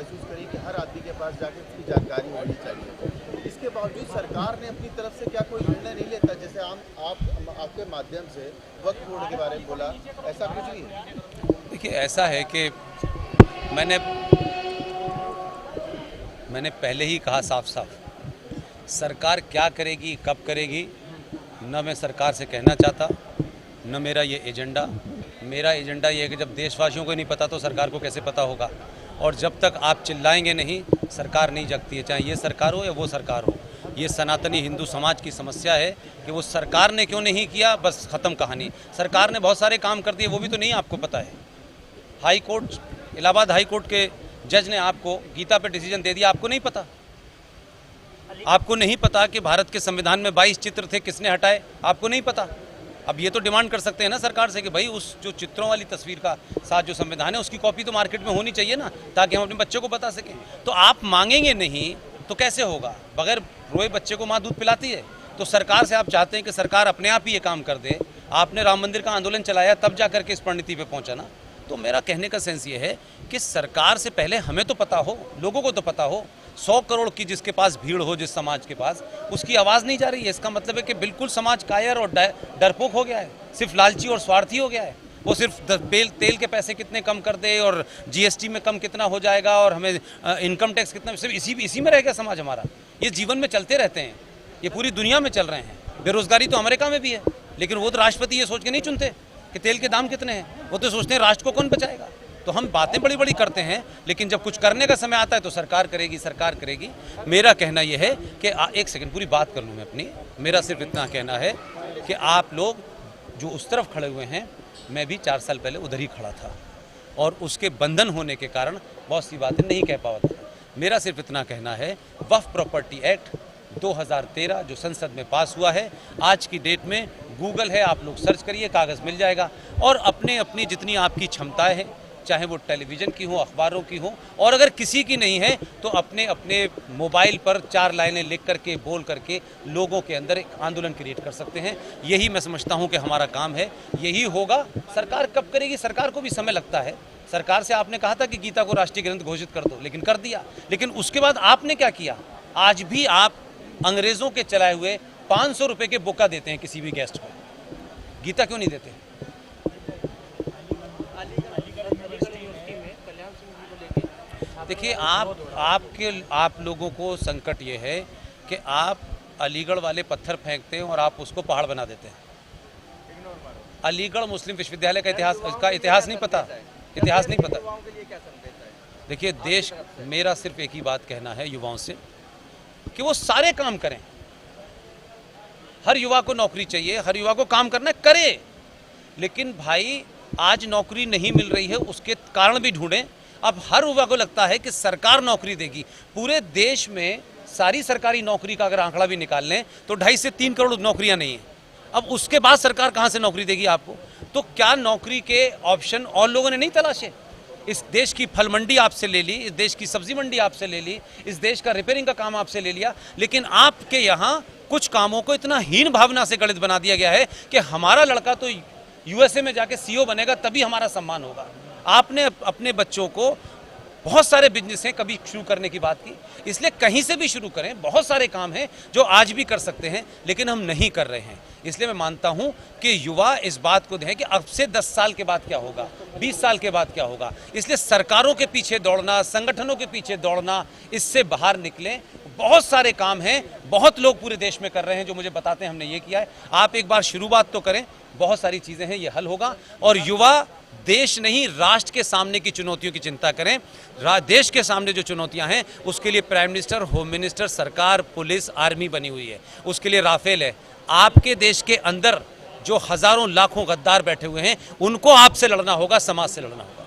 महसूस करी कि हर आदमी के पास जाके उसकी जानकारी होनी चाहिए। इसके बावजूद सरकार ने अपनी तरफ से क्या कोई निर्णय नहीं लेता? जैसे आपके माध्यम से वक्फ बोर्ड के बारे में बोला, ऐसा कुछ नहीं है? देखिए, ऐसा है कि मैंने पहले ही कहा साफ साफ, सरकार क्या करेगी कब करेगी न मैं सरकार से कहना चाहता, न मेरा ये एजेंडा। मेरा एजेंडा ये है कि जब देशवासियों को नहीं पता तो सरकार को कैसे पता होगा। और जब तक आप चिल्लाएंगे नहीं, सरकार नहीं जगती है, चाहे ये सरकार हो या वो सरकार हो। ये सनातनी हिंदू समाज की समस्या है कि वो सरकार ने क्यों नहीं किया, बस ख़त्म कहानी। सरकार ने बहुत सारे काम कर दिए, वो भी तो नहीं आपको पता है। High court, Allahabad high court के जज ने आपको गीता पे डिसीजन दे दिया, आपको नहीं पता। आपको नहीं पता कि भारत के संविधान में 22 चित्र थे, किसने हटाए, आपको नहीं पता। अब ये तो डिमांड कर सकते हैं ना सरकार से कि भाई उस जो चित्रों वाली तस्वीर का साथ जो संविधान है उसकी कॉपी तो मार्केट में होनी चाहिए ना, ताकि हम अपने बच्चों को बता सकें। तो आप मांगेंगे नहीं तो कैसे होगा? बगैर रोए बच्चे को माँ दूध पिलाती है। तो सरकार से आप चाहते हैं कि सरकार अपने आप ही ये काम कर दे। आपने राम मंदिर का आंदोलन चलाया, तब जा करके इस परिणति पे पहुंचा ना। तो मेरा कहने का सेंस ये है कि सरकार से पहले हमें तो पता हो, लोगों को तो पता हो। 100 करोड़ की जिसके पास भीड़ हो, जिस समाज के पास, उसकी आवाज़ नहीं जा रही है। इसका मतलब है कि बिल्कुल समाज कायर और डरपोक हो गया है, सिर्फ लालची और स्वार्थी हो गया है। वो सिर्फ तेल के पैसे कितने कम कर दे और जीएसटी में कम कितना हो जाएगा और हमें इनकम टैक्स कितना, सिर्फ इसी में रह गया समाज हमारा। ये जीवन में चलते रहते हैं, ये पूरी दुनिया में चल रहे हैं। बेरोजगारी तो अमेरिका में भी है, लेकिन वो तो राष्ट्रपति ये सोच के नहीं चुनते कि तेल के दाम कितने हैं, वो तो सोचते हैं राष्ट्र को कौन बचाएगा। तो हम बातें बड़ी बड़ी करते हैं, लेकिन जब कुछ करने का समय आता है तो सरकार करेगी, सरकार करेगी। मेरा कहना यह है कि एक सेकंड पूरी बात कर लूँ मैं अपनी। मेरा सिर्फ इतना कहना है कि आप लोग जो उस तरफ खड़े हुए हैं, मैं भी 4 साल पहले उधर ही खड़ा था और उसके बंधन होने के कारण बहुत सी बातें नहीं कह पाया था। मेरा सिर्फ इतना कहना है, वक्फ प्रॉपर्टी एक्ट 2013 जो संसद में पास हुआ है, आज की डेट में गूगल है, आप लोग सर्च करिए, कागज़ मिल जाएगा। और अपनी जितनी आपकी क्षमताएं हैं, चाहे वो टेलीविज़न की हो, अखबारों की हो, और अगर किसी की नहीं है तो अपने मोबाइल पर 4 लाइनें लिख करके, बोल करके लोगों के अंदर एक आंदोलन क्रिएट कर सकते हैं। यही मैं समझता हूं कि हमारा काम है, यही होगा। सरकार कब करेगी? सरकार को भी समय लगता है। सरकार से आपने कहा था कि गीता को राष्ट्रीय ग्रंथ घोषित कर दो, लेकिन कर दिया। लेकिन उसके बाद आपने क्या किया? आज भी आप अंग्रेज़ों के चलाए हुए 500 रुपये के बुक्का देते हैं किसी भी गेस्ट को, गीता क्यों नहीं देते? देखिए, आप लोगों को संकट ये है कि आप अलीगढ़ वाले पत्थर फेंकते हैं और आप उसको पहाड़ बना देते हैं। अलीगढ़ मुस्लिम विश्वविद्यालय का इतिहास नहीं पता, इतिहास नहीं पता। देखिए, देश, मेरा सिर्फ एक ही बात कहना है युवाओं से कि वो सारे काम करें। हर युवा को नौकरी चाहिए, हर युवा को काम करना करे, लेकिन भाई आज नौकरी नहीं मिल रही है, उसके कारण भी ढूंढें। अब हर युवा को लगता है कि सरकार नौकरी देगी। पूरे देश में सारी सरकारी नौकरी का अगर आंकड़ा भी निकाल लें तो 2.5 से 3 करोड़ नौकरियां नहीं हैं। अब उसके बाद सरकार कहां से नौकरी देगी आपको? तो क्या नौकरी के ऑप्शन और लोगों ने नहीं तलाशे? इस देश की फल मंडी आपसे ले ली, इस देश की सब्जी मंडी आपसे ले ली, इस देश का रिपेयरिंग का काम आपसे ले लिया, लेकिन आपके यहाँ कुछ कामों को इतना हीन भावना से गणित बना दिया गया है कि हमारा लड़का तो यूएसए में जाके सीईओ बनेगा तभी हमारा सम्मान होगा। आपने अपने बच्चों को, बहुत सारे बिजनेस हैं, कभी शुरू करने की बात की, इसलिए कहीं से भी शुरू करें। बहुत सारे काम हैं जो आज भी कर सकते हैं, लेकिन हम नहीं कर रहे हैं। इसलिए मैं मानता हूं कि युवा इस बात को दें कि अब से 10 साल के बाद क्या होगा, 20 साल के बाद क्या होगा। इसलिए सरकारों के पीछे दौड़ना, संगठनों के पीछे दौड़ना, इससे बाहर निकलें। बहुत सारे काम हैं, बहुत लोग पूरे देश में कर रहे हैं जो मुझे बताते हैं हमने ये किया है। आप एक बार शुरुआत तो करें, बहुत सारी चीज़ें हैं, ये हल होगा। और युवा देश नहीं, राष्ट्र के सामने की चुनौतियों की चिंता करें। देश के सामने जो चुनौतियां हैं उसके लिए प्राइम मिनिस्टर, होम मिनिस्टर, सरकार, पुलिस, आर्मी बनी हुई है। उसके लिए राफेल है। आपके देश के अंदर जो हजारों लाखों गद्दार बैठे हुए हैं, उनको आपसे लड़ना होगा, समाज से लड़ना होगा।